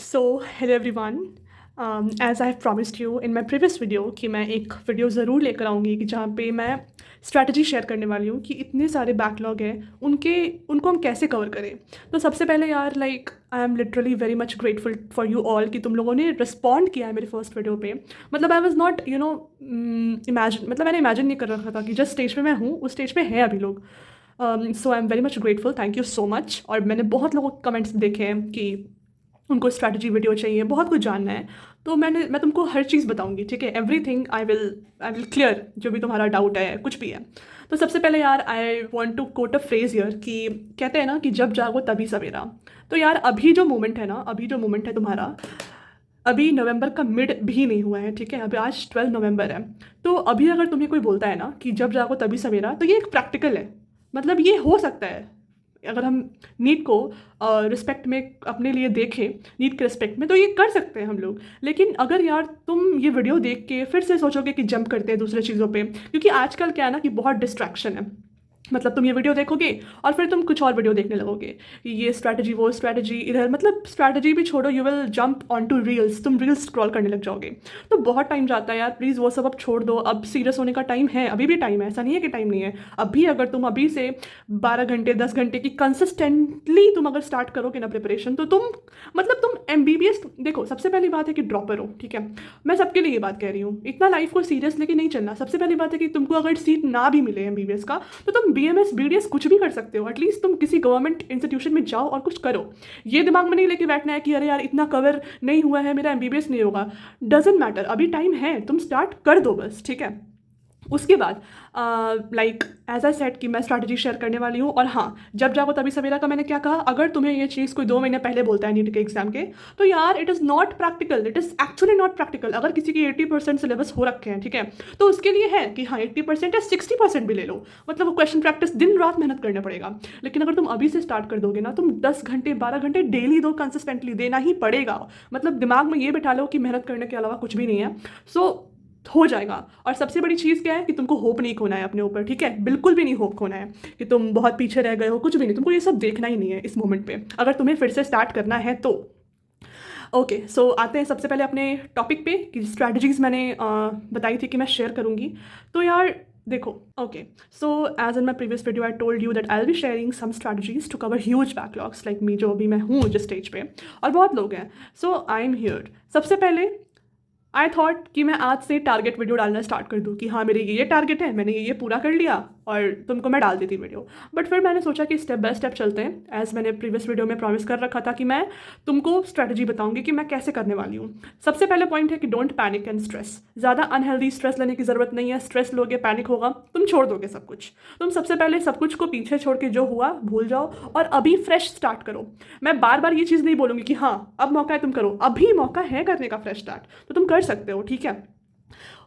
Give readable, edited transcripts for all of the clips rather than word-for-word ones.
So hello everyone, as I have promised you in my previous video कि मैं एक video ज़रूर लेकर आऊँगी कि जहाँ पे मैं स्ट्रैटेजी शेयर करने वाली हूँ कि इतने सारे बैकलॉग हैं उनको हम कैसे कवर करें। तो सबसे पहले यार I am literally very much grateful for you all कि तुम लोगों ने रिस्पॉन्ड किया है मेरे फर्स्ट वीडियो पे। मतलब आई वॉज नॉट इमेजिन, मतलब मैंने इमेजिन नहीं कर रखा था कि जिस स्टेज पे मैं हूँ उस स्टेज पे हैं अभी लोग। So I am very much grateful, thank you so much. और मैंने बहुत लोगों के कमेंट्स देखे हैं कि उनको स्ट्रैटेजी वीडियो चाहिए, बहुत कुछ जानना है। तो मैं तुमको हर चीज़ बताऊंगी, ठीक है। एवरीथिंग आई विल क्लियर जो भी तुम्हारा डाउट है, कुछ भी है। तो सबसे पहले यार I want to quote a phrase here कि कहते हैं ना कि जब जागो तभी सवेरा। तो यार अभी जो मोमेंट है ना, अभी जो मोमेंट है तुम्हारा, अभी नवंबर का मिड भी नहीं हुआ है, ठीक है। अभी आज 12 नवंबर है। तो अभी अगर तुम्हें कोई बोलता है ना कि जब जागो तभी सवेरा, तो ये एक प्रैक्टिकल है। मतलब ये हो सकता है अगर हम नीट को रिस्पेक्ट में अपने लिए देखें, नीट के रिस्पेक्ट में, तो ये कर सकते हैं हम लोग। लेकिन अगर यार तुम ये वीडियो देख के फिर से सोचोगे कि जंप करते हैं दूसरे चीज़ों पे, क्योंकि आजकल क्या है ना कि बहुत डिस्ट्रैक्शन है। मतलब तुम ये वीडियो देखोगे और फिर तुम कुछ और वीडियो देखने लगोगे, ये स्ट्रैटेजी वो स्ट्रैटेजी इधर, मतलब स्ट्रैटेजी भी छोड़ो, you will jump on to reels, तुम रील्स स्क्रॉल करने लग जाओगे। तो बहुत टाइम जाता है यार, प्लीज़ वो सब अब छोड़ दो। अब सीरियस होने का टाइम है, अभी भी टाइम है, ऐसा नहीं है कि टाइम नहीं है। अभी अगर तुम अभी से 12 घंटे 10 घंटे की कंसिस्टेंटली तुम अगर स्टार्ट करोगे ना प्रिपरेशन, तो तुम MBBS, देखो सबसे पहली बात है कि ड्रॉपर हो, ठीक है। मैं सबके लिए ये बात कह रही हूँ, इतना लाइफ को सीरियस लेके नहीं चलना। सबसे पहली बात है कि तुमको अगर सीट ना भी मिले MBBS का, तो तुम BMS BDS कुछ भी कर सकते हो। एटलीस्ट तुम किसी गवर्नमेंट इंस्टीट्यूशन में जाओ और कुछ करो। ये दिमाग में नहीं लेके बैठना है कि अरे यार इतना कवर नहीं हुआ है, मेरा MBBS नहीं होगा। डजेंट मैटर, अभी टाइम है, तुम स्टार्ट कर दो बस, ठीक है। उसके बाद एज आई सेट कि मैं स्ट्रैटेजी शेयर करने वाली हूँ। और हाँ, जब जागो तभी सवेरा का मैंने क्या कहा, अगर तुम्हें ये चीज़ कोई 2 महीने पहले बोलता है नीट के एग्जाम के, तो यार it is not practical, it is actually not practical. अगर किसी की 80% सिलेबस हो रखे हैं, ठीक है, तो उसके लिए है कि हाँ 80% या 60% भी ले लो, मतलब वो क्वेश्चन प्रैक्टिस दिन रात मेहनत करना पड़ेगा। लेकिन अगर तुम अभी से स्टार्ट कर दोगे ना, तुम 10 घंटे 12 घंटे डेली दो, कंसिस्टेंटली देना ही पड़ेगा। मतलब दिमाग में ये बिठा लो कि मेहनत करने के अलावा कुछ भी नहीं है। सो हो जाएगा। और सबसे बड़ी चीज़ क्या है कि तुमको होप नहीं खोना है अपने ऊपर, ठीक है। बिल्कुल भी नहीं होप खोना है कि तुम बहुत पीछे रह गए हो, कुछ भी नहीं। तुमको ये सब देखना ही नहीं है इस मोमेंट पे, अगर तुम्हें फिर से स्टार्ट करना है तो। ओके, सो आते हैं सबसे पहले अपने टॉपिक पे कि स्ट्रैटेजीज़ मैंने बताई थी कि मैं शेयर करूँगी। तो यार देखो, okay, so as in my previous video I told you that I will be sharing some strategies to cover huge backlogs like me, जो अभी मैं हूँ जिस स्टेज पे, और बहुत लोग हैं। सो आई एम हियर। सबसे पहले आई थॉट कि मैं आज से टारगेट वीडियो डालना स्टार्ट कर दूँ कि हाँ मेरे ये टारगेट है, मैंने ये पूरा कर लिया और तुमको मैं डाल देती वीडियो। बट फिर मैंने सोचा कि स्टेप बाय स्टेप चलते हैं। एज मैंने प्रीवियस वीडियो में प्रॉमिस कर रखा था कि मैं तुमको स्ट्रैटेजी बताऊंगी कि मैं कैसे करने वाली हूँ। सबसे पहले पॉइंट है कि डोंट पैनिक एंड स्ट्रेस। ज़्यादा अनहेल्दी स्ट्रेस लेने की ज़रूरत नहीं है। स्ट्रेस लोगे, पैनिक होगा, तुम छोड़ दोगे सब कुछ। तुम सबसे पहले सब कुछ को पीछे छोड़ के जो हुआ भूल जाओ और अभी फ्रेश स्टार्ट करो। मैं बार बार ये चीज़ नहीं बोलूँगी कि हाँ अब मौका है तुम करो, अभी मौका है करने का फ्रेश स्टार्ट, तो तुम कर सकते हो, ठीक है।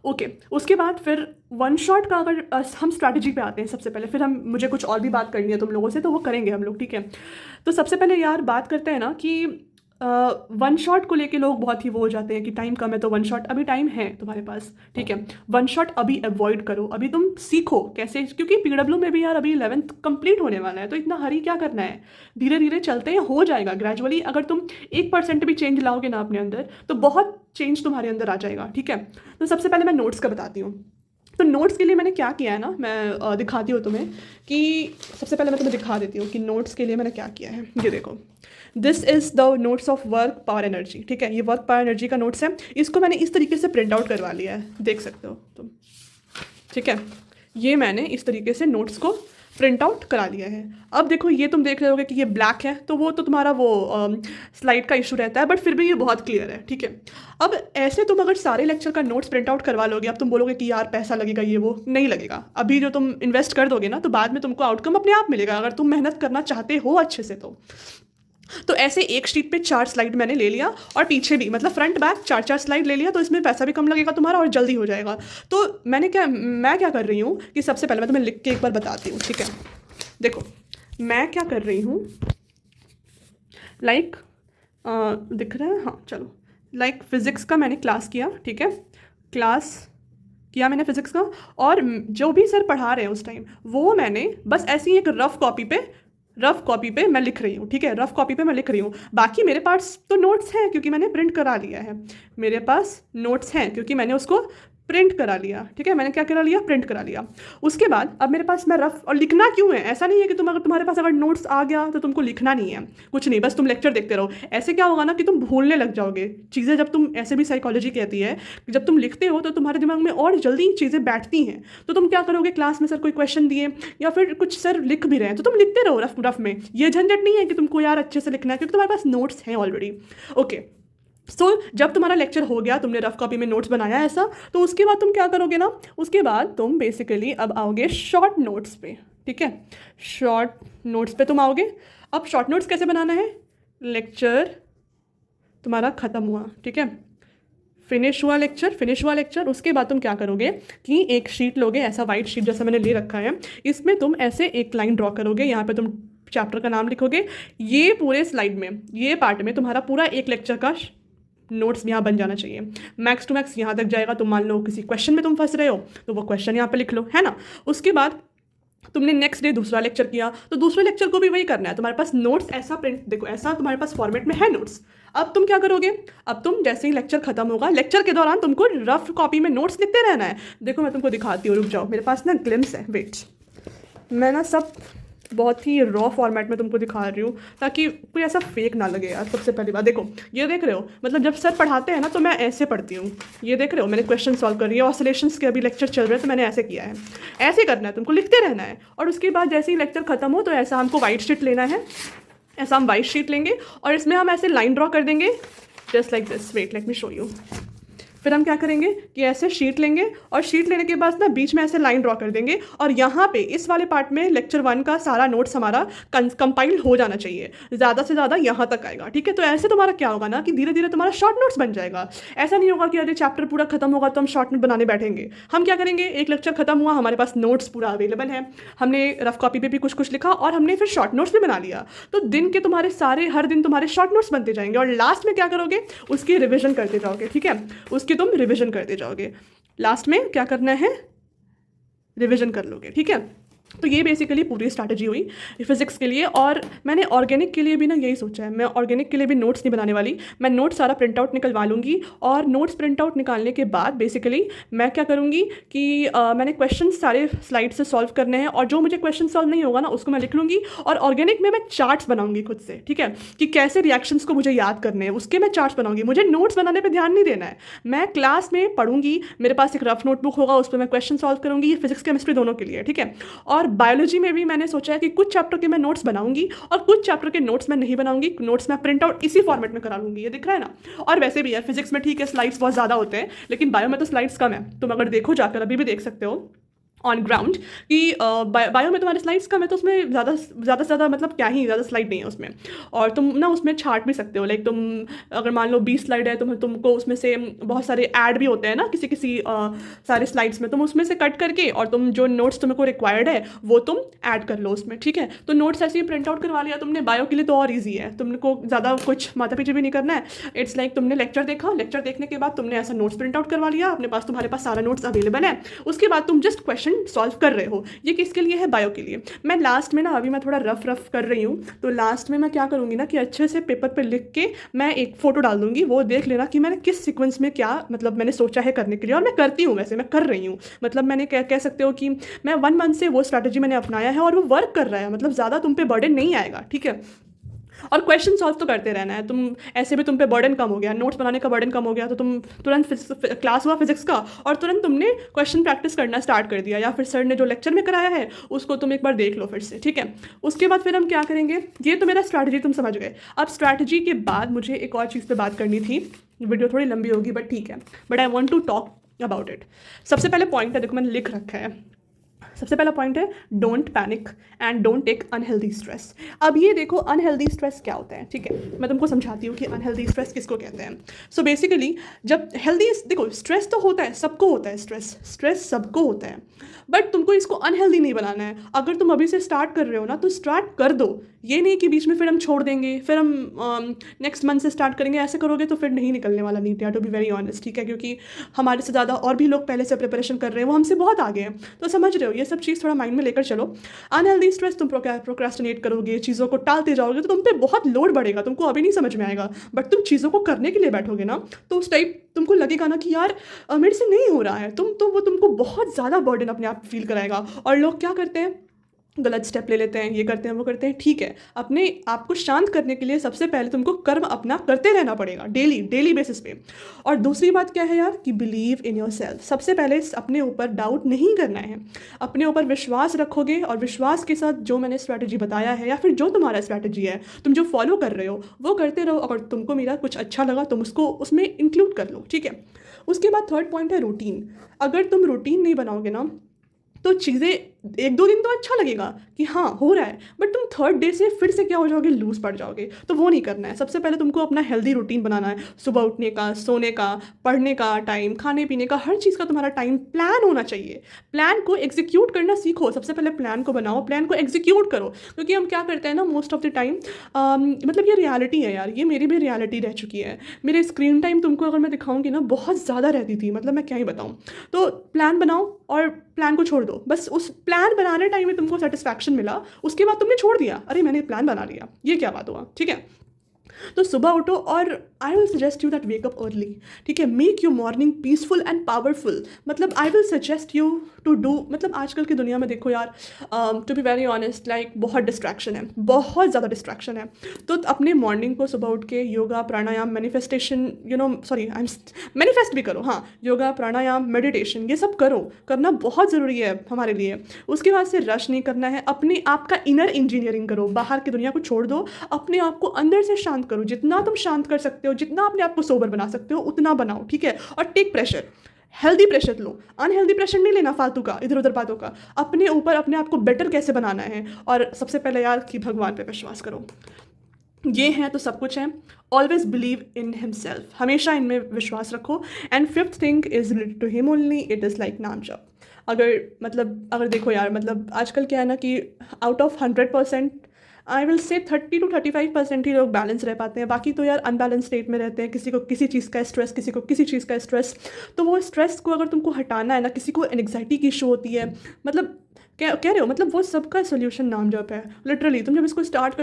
ओके, उसके बाद फिर वन शॉट का अगर हम स्ट्रैटेजी पे आते हैं सबसे पहले, फिर हम मुझे कुछ और भी बात करनी है तुम लोगों से, तो वो करेंगे हम लोग, ठीक है। तो सबसे पहले यार बात करते हैं ना कि वन शॉट को लेके लोग बहुत ही वो हो जाते हैं कि टाइम कम है। तो वन शॉट अभी टाइम है तुम्हारे पास, ठीक है। वन शॉट अभी अवॉइड करो, अभी तुम सीखो कैसे, क्योंकि PW में भी यार अभी 11th कंप्लीट होने वाला है, तो इतना हरी क्या करना है, धीरे धीरे चलते हैं, हो जाएगा ग्रेजुअली। अगर तुम 1% भी चेंज लाओगे ना अपने अंदर, तो बहुत चेंज तुम्हारे अंदर आ जाएगा, ठीक है। तो सबसे पहले मैं नोट्स का बताती हूँ। तो नोट्स के लिए मैंने क्या किया है ना, मैं दिखाती हूँ तुम्हें कि सबसे पहले मैं तुम्हें दिखा देती हूँ कि नोट्स के लिए मैंने क्या किया है। ये देखो, this is the notes of work power energy, ठीक है। ये वर्क पावर एनर्जी का नोट्स है। इसको मैंने इस तरीके से प्रिंट आउट करवा लिया है, देख सकते हो तुम, ठीक है। ये मैंने इस तरीके से नोट्स को प्रिंट आउट करा लिया है। अब देखो, ये तुम देख रहे होगे कि ये ब्लैक है, तो वो तो तुम्हारा वो स्लाइड का इशू रहता है, बट फिर भी ये बहुत क्लियर है, ठीक है। अब ऐसे तुम अगर सारे लेक्चर का नोट्स प्रिंट आउट करवा लोगे, अब तुम बोलोगे कि यार पैसा लगेगा, ये वो नहीं लगेगा। अभी जो तुम इन्वेस्ट कर दोगे ना, तो बाद में तुमको आउटकम अपने आप मिलेगा, अगर तुम मेहनत करना चाहते हो अच्छे से तो ऐसे एक शीट पे 4 स्लाइड मैंने ले लिया, और पीछे भी, मतलब फ्रंट बैक 4-4 स्लाइड ले लिया, तो इसमें पैसा भी कम लगेगा तुम्हारा और जल्दी हो जाएगा। तो मैं क्या कर रही हूँ कि सबसे पहले मैं तुम्हें लिख के एक बार बताती हूँ, ठीक है। देखो मैं क्या कर रही हूँ, दिख रहा है, हाँ चलो। फिज़िक्स का मैंने क्लास किया, ठीक है, क्लास किया मैंने फिज़िक्स का, और जो भी सर पढ़ा रहे हैं उस टाइम, वो मैंने बस ऐसी एक रफ कॉपी पे रफ कॉपी पे मैं लिख रही हूँ, ठीक है, रफ कॉपी पे मैं लिख रही हूँ। बाकी मेरे पास तो नोट्स हैं क्योंकि मैंने प्रिंट करा लिया है, मेरे पास नोट्स हैं क्योंकि मैंने उसको प्रिंट करा लिया, ठीक है, मैंने क्या करा लिया, प्रिंट करा लिया। उसके बाद अब मेरे पास मैं रफ, और लिखना क्यों है, ऐसा नहीं है कि तुम अगर तुम्हारे पास अगर नोट्स आ गया तो तुमको लिखना नहीं है, कुछ नहीं, बस तुम लेक्चर देखते रहो। ऐसे क्या होगा ना कि तुम भूलने लग जाओगे चीज़ें। जब तुम, ऐसे भी साइकोलॉजी कहती है कि जब तुम लिखते हो तो तुम्हारे दिमाग में और जल्दी चीज़ें बैठती हैं। तो तुम क्या करोगे, क्लास में सर कोई क्वेश्चन दिए या फिर कुछ सर लिख भी रहे हैं तो तुम लिखते रहो रफ रफ में। ये झंझट नहीं है कि तुमको यार अच्छे से लिखना है क्योंकि तुम्हारे पास नोट्स हैं ऑलरेडी। ओके, सो जब तुम्हारा लेक्चर हो गया, तुमने रफ कॉपी में नोट्स बनाया ऐसा, तो उसके बाद तुम क्या करोगे ना, उसके बाद तुम बेसिकली अब आओगे शॉर्ट नोट्स पे, ठीक है, शॉर्ट नोट्स पे तुम आओगे। अब शॉर्ट नोट्स कैसे बनाना है, लेक्चर तुम्हारा ख़त्म हुआ, ठीक है, फिनिश हुआ लेक्चर, उसके बाद तुम क्या करोगे कि एक शीट लोगे, ऐसा वाइट शीट जैसा मैंने ले रखा है, इसमें तुम ऐसे एक लाइन ड्रॉ करोगे, यहाँ पे तुम चैप्टर का नाम लिखोगे। ये पूरे स्लाइड में, ये पार्ट में तुम्हारा पूरा एक लेक्चर का नोट्स यहाँ बन जाना चाहिए। मैक्स टू मैक्स यहाँ तक जाएगा। तुम मान लो किसी क्वेश्चन में तुम फंस रहे हो तो वो क्वेश्चन यहाँ पे लिख लो, है ना। उसके बाद तुमने नेक्स्ट डे दूसरा लेक्चर किया तो दूसरे लेक्चर को भी वही करना है। तुम्हारे पास नोट्स ऐसा प्रिंट, देखो ऐसा तुम्हारे पास फॉर्मेट में है नोट्स। अब तुम क्या करोगे, अब तुम जैसे ही लेक्चर खत्म होगा, लेक्चर के दौरान तुमको रफ कॉपी में नोट्स लिखते रहना है। देखो मैं तुमको दिखाती हूँ, रुक जाओ, मेरे पास ना ग्लिम्स है, वेट, मैं ना सब बहुत ही रॉ फॉर्मेट में तुमको दिखा रही हूँ ताकि कोई ऐसा फेक ना लगे यार। सबसे पहली बात देखो, ये देख रहे हो, मतलब जब सर पढ़ाते हैं ना तो मैं ऐसे पढ़ती हूँ, ये देख रहे हो मैंने क्वेश्चन सॉल्व कर रही है, ऑसिलेशंस के अभी लेक्चर चल रहे हैं तो मैंने ऐसे किया है। ऐसे करना है, तुमको लिखते रहना है। और उसके बाद जैसे ही लेक्चर खत्म हो तो ऐसा हमको वाइट शीट लेना है, ऐसा हम वाइट शीट लेंगे और इसमें हम ऐसे लाइन ड्रॉ कर देंगे, just like this, wait let me show you. फिर हम क्या करेंगे कि ऐसे शीट लेंगे और शीट लेने के बाद ना बीच में ऐसे लाइन ड्रॉ कर देंगे और यहाँ पे इस वाले पार्ट में लेक्चर 1 का सारा नोट्स हमारा कंपाइल हो जाना चाहिए, ज़्यादा से ज़्यादा यहाँ तक आएगा, ठीक है। तो ऐसे तुम्हारा क्या होगा ना कि धीरे धीरे तुम्हारा शॉर्ट नोट्स बन जाएगा। ऐसा नहीं होगा कि अरे चैप्टर पूरा खत्म होगा तो हम शॉर्ट नोट बनाने बैठेंगे। हम क्या करेंगे, एक लेक्चर खत्म हुआ, हमारे पास नोट्स पूरा अवेलेबल है, हमने रफ कॉपी पे भी कुछ कुछ लिखा और हमने फिर शॉर्ट नोट्स भी बना लिया। तो दिन के तुम्हारे सारे, हर दिन तुम्हारे शॉर्ट नोट्स बनते जाएंगे और लास्ट में क्या करोगे, उसकी रिविजन करते जाओगे, ठीक है, उसकी तुम रिविजन करते जाओगे। लास्ट में क्या करना है, रिवीजन कर लोगे, ठीक है। तो ये बेसिकली पूरी स्ट्रैटेजी हुई फिजिक्स के लिए। और मैंने ऑर्गेनिक के लिए भी ना यही सोचा है, मैं ऑर्गेनिक के लिए भी नोट्स नहीं बनाने वाली, मैं नोट्स सारा प्रिंट आउट निकलवा लूँगी और नोट्स प्रिंट आउट निकालने के बाद बेसिकली मैं क्या करूँगी कि मैंने क्वेश्चन सारे स्लाइड से सॉल्व करने हैं और जो मुझे क्वेश्चन सॉल्व नहीं होगा ना उसको मैं लिख लूँगी और ऑर्गेनिक में मैं चार्ट्स बनाऊँगी खुद से, ठीक है, कि कैसे रिएक्शंस को मुझे याद करने हैं उसके मैं चार्ट्स बनाऊँगी। मुझे नोट्स बनाने पर ध्यान नहीं देना है, मैं क्लास में पढ़ूँगी, मेरे पास एक रफ नोटबुक होगा, उस पर मैं क्वेश्चन सॉल्व करूँगी, फिजिक्स केमिस्ट्री दोनों के लिए, ठीक है। और बायोलॉजी में भी मैंने सोचा है कि कुछ चैप्टर के मैं नोट्स बनाऊंगी और कुछ चैप्टर के नोट्स मैं नहीं बनाऊंगी, नोट्स मैं प्रिंट आउट इसी फॉर्मेट में करा लूंगी, ये दिख रहा है ना। और वैसे भी यार फिजिक्स में ठीक है स्लाइड्स बहुत ज़्यादा होते हैं, लेकिन बायो में तो स्लाइड्स कम है। तुम अगर देखो जाकर, अभी भी देख सकते हो ऑन ग्राउंड कि बायो में तुम्हारे स्लाइड्स कम है तो उसमें ज़्यादा से ज़्यादा मतलब क्या ही ज़्यादा स्लाइड नहीं है उसमें। और तुम ना उसमें छाट भी सकते हो, लाइक तुम अगर मान लो 20 स्लाइड है तो तुमको उसमें से बहुत सारे ऐड भी होते हैं ना किसी सारे स्लाइड्स में, तुम उसमें से कट करके और तुम जो नोट्स तुमको रिक्वायर्ड है वो तुम ऐड कर लो उसमें, ठीक है। तो नोट्स ऐसे ही प्रिंट आउट करवा लिया तुमने। बायो के लिए तो और ईजी है, तुमको ज़्यादा कुछ माथा पीछे भी नहीं करना है। इट्स लाइक तुमने लेक्चर देखा, लेक्चर देखने के बाद तुमने ऐसा नोट्स प्रिंट आउट करवा लिया, अपने पास तुम्हारे पास सारा नोट्स अवेलेबल है, उसके बाद तुम जस्ट क्वेश्चन सॉल्व कर रहे हो। ये किसके लिए है, बायो के लिए। मैं लास्ट में ना, अभी मैं थोड़ा रफ कर रही हूँ तो लास्ट में मैं क्या करूँगी ना कि अच्छे से पेपर पे लिख के मैं एक फ़ोटो डाल दूँगी, वो देख लेना कि मैंने किस सीक्वेंस में क्या मतलब मैंने सोचा है करने के लिए। और मैं करती हूँ, वैसे मैं कर रही हूँ, मतलब मैंने कह सकते हो कि मैं 1 मंथ से वो स्ट्रैटेजी मैंने अपनाया है और वो वर्क कर रहा है, मतलब ज़्यादा तुम पे बर्डन नहीं आएगा, ठीक है। और क्वेश्चन सॉल्व तो करते रहना है, तुम ऐसे भी तुम पे बर्डन कम हो गया, नोट्स बनाने का बर्डन कम हो गया, तो तुम तुरंत क्लास हुआ फिजिक्स का और तुरंत तुमने क्वेश्चन प्रैक्टिस करना स्टार्ट कर दिया, या फिर सर ने जो लेक्चर में कराया है उसको तुम एक बार देख लो फिर से, ठीक है। उसके बाद फिर हम क्या करेंगे, ये तो मेरा स्ट्रैटेजी तुम समझ गए। अब स्ट्रैटेजी के बाद मुझे एक और चीज़ पर बात करनी थी, वीडियो थोड़ी लंबी होगी बट ठीक है, but I want to talk about it. सबसे पहले पॉइंट है, देखो मैंने लिख रखा है, सबसे पहला पॉइंट है don't panic and don't take unhealthy stress. अब ये देखो अनहेल्दी स्ट्रेस क्या होता है, ठीक है, मैं तुमको समझाती हूँ कि अनहेल्दी स्ट्रेस किसको कहते हैं। सो बेसिकली जब हेल्दी, देखो स्ट्रेस तो होता है, सबको होता है स्ट्रेस सबको होता है, बट तुमको इसको अनहेल्दी नहीं बनाना है। अगर तुम अभी से स्टार्ट कर रहे हो ना तो स्टार्ट कर दो, ये नहीं कि बीच में फिर हम छोड़ देंगे, फिर हम नेक्स्ट मंथ से स्टार्ट करेंगे, ऐसे करोगे तो फिर नहीं निकलने वाला नीट यार, टू बी वेरी ऑनेस्ट, ठीक है, क्योंकि हमारे से ज़्यादा और भी लोग पहले से प्रिपरेशन कर रहे हैं, वो हमसे बहुत आगे हैं। तो समझ रहे हो, ये सब चीज़ थोड़ा माइंड में लेकर चलो। अनहेल्दी स्ट्रेस, तुम प्रोक्रेस्टिनेट करोगे, चीज़ों को टालते जाओगे तो तुम पे बहुत लोड बढ़ेगा, तुमको अभी नहीं समझ में आएगा, बट तुम चीज़ों को करने के लिए बैठोगे ना तो उस टाइप तुमको लगेगा ना कि यार मेरे से नहीं हो रहा है, वो तुमको बहुत ज़्यादा बर्डन अपने आप फील कराएगा। और लोग क्या करते हैं, गलत स्टेप ले लेते हैं, ये करते हैं वो करते हैं, ठीक है, अपने आप को शांत करने के लिए सबसे पहले तुमको कर्म अपना करते रहना पड़ेगा डेली बेसिस पे। और दूसरी बात क्या है यार कि बिलीव इन योर सेल्फ, सबसे पहले अपने ऊपर डाउट नहीं करना है, अपने ऊपर विश्वास रखोगे और विश्वास के साथ जो मैंने स्ट्रैटेजी बताया है या फिर जो तुम्हारा स्ट्रैटेजी है तुम जो फॉलो कर रहे हो वो करते रहो। अगर तुमको मेरा कुछ अच्छा लगा तुम उसको उसमें इंक्लूड कर लो, ठीक है। उसके बाद थर्ड पॉइंट है रूटीन। अगर तुम रूटीन नहीं बनाओगे ना तो चीज़ें एक दो दिन तो अच्छा लगेगा कि हाँ हो रहा है, बट तुम थर्ड डे से फिर से क्या हो जाओगे, लूज़ पड़ जाओगे। तो वो नहीं करना है। सबसे पहले तुमको अपना हेल्दी रूटीन बनाना है, सुबह उठने का, सोने का, पढ़ने का टाइम, खाने पीने का, हर चीज़ का तुम्हारा टाइम प्लान होना चाहिए। प्लान को एग्जीक्यूट करना सीखो, सबसे पहले प्लान को बनाओ, प्लान को एग्जीक्यूट करो। क्योंकि हम क्या करते हैं ना मोस्ट ऑफ द टाइम, मतलब ये रियलिटी है यार, ये मेरी भी रियलिटी रह चुकी है। मेरे स्क्रीन टाइम तुमको अगर मैं दिखाऊंगी ना बहुत ज़्यादा रहती थी, मतलब मैं क्या ही बताऊँ। तो प्लान बनाओ और प्लान को छोड़ दो, बस उस प्लान बनाने टाइम में तुमको सेटिस्फैक्शन मिला, उसके बाद तुमने छोड़ दिया, अरे मैंने प्लान बना लिया, ये क्या बात हुआ, ठीक है। तो सुबह उठो और I will suggest you that wake up early, ठीक है। Make your morning peaceful and powerful, मतलब I will suggest you to do, मतलब आजकल की दुनिया में देखो यार, to be very honest, like बहुत डिस्ट्रैक्शन है, बहुत ज़्यादा डिस्ट्रैक्शन है। तो अपने मॉर्निंग को सुबह उठ के योगा प्राणायाम मैनिफेस्टेशन, मैनिफेस्ट भी करो, हाँ, योगा प्राणायाम मेडिटेशन ये सब करो, करना बहुत ज़रूरी है हमारे लिए। उसके बाद से रश नहीं करना है, अपने आप का इनर इंजीनियरिंग करो, बाहर की दुनिया को छोड़ दो, अपने आप को अंदर से शांत करो। जितना तुम शांत कर सकते हो, जितना अपने आप को सोबर बना सकते हो उतना बनाओ, ठीक है। और टेक प्रेशर, हेल्दी प्रेशर लो, अनहेल्दी प्रेशर नहीं लेना फालतू का, इधर उधर बातों का। अपने ऊपर अपने आप को बेटर कैसे बनाना है, और सबसे पहले यार कि भगवान पे विश्वास करो, ये है तो सब कुछ है। ऑलवेज बिलीव इन हिमसेल्फ, हमेशा इनमें विश्वास रखो। And fifth thing is related to him only, it is like नाम जप। अगर देखो यार, मतलब आजकल क्या है ना कि out of 100% I will say 30 to 35% ही लोग बैलेंस रह पाते हैं, बाकी तो यार अनबैलेंस स्टेट में रहते हैं। किसी को किसी चीज़ का स्ट्रेस, किसी को किसी चीज़ का स्ट्रेस। तो वो स्ट्रेस को अगर तुमको हटाना है ना, किसी को एंग्जाइटी की इशू होती है, मतलब कह रहे हो, मतलब वो सबका सोल्यूशन नाम जप है। लिटरली तुम जब इसको स्टार्ट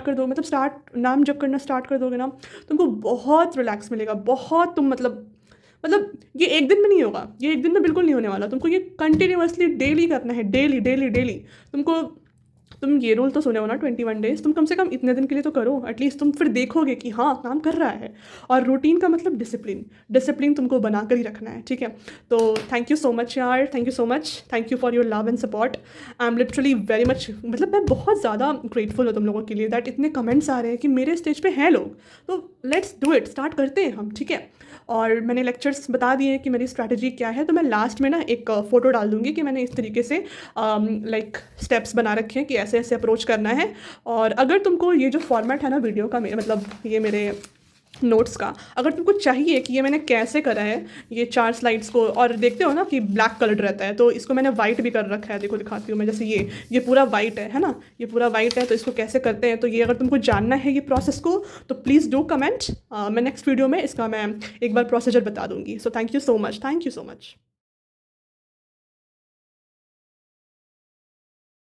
कर दो, मतलब नाम जप करना स्टार्ट कर दोगे ना, तुमको बहुत रिलैक्स मिलेगा, बहुत तुम मतलब ये एक दिन में नहीं होगा, ये एक दिन में बिल्कुल नहीं होने वाला। तुमको ये कंटिन्यूअसली डेली करना है, डेली डेली डेली। तुम ये रूल तो सुने हो ना 21 डेज, तुम कम से कम इतने दिन के लिए तो करो एटलीस्ट, तुम फिर देखोगे कि हाँ काम कर रहा है। और रूटीन का मतलब डिसिप्लिन तुमको बना कर ही रखना है, ठीक है। तो थैंक यू सो मच यार, thank you so much, thank you for your love and support. I am literally very much, मतलब मैं बहुत ज़्यादा ग्रेटफुल हूँ तुम लोगों के लिए दैट इतने कमेंट्स आ रहे हैं कि मेरे स्टेज पे हैं लोग। तो लेट्स डू इट, स्टार्ट करते हैं हम, ठीक है। और मैंने लेक्चर्स बता दिए कि मेरी स्ट्रैटेजी क्या है, तो मैं लास्ट में ना एक फ़ोटो डाल दूँगी कि मैंने इस तरीके से लाइक स्टेप्स बना रखे हैं कि ऐसे ऐसे अप्रोच करना है। और अगर तुमको ये जो फॉर्मेट है ना वीडियो का, मतलब ये मेरे नोट्स का, अगर तुमको चाहिए कि ये मैंने कैसे करा है, ये 4 स्लाइड्स को, और देखते हो ना कि ब्लैक कलर्ड रहता है, तो इसको मैंने वाइट भी कर रखा है, देखो दिखाती हूँ मैं। जैसे ये पूरा वाइट है ना, ये पूरा वाइट है, तो इसको कैसे करते हैं, तो ये अगर तुमको जानना है ये प्रोसेस को, तो प्लीज़ डू कमेंट। मैं नेक्स्ट वीडियो में इसका मैं एक बार प्रोसीजर बता दूँगी। So thank you so much, thank you so much.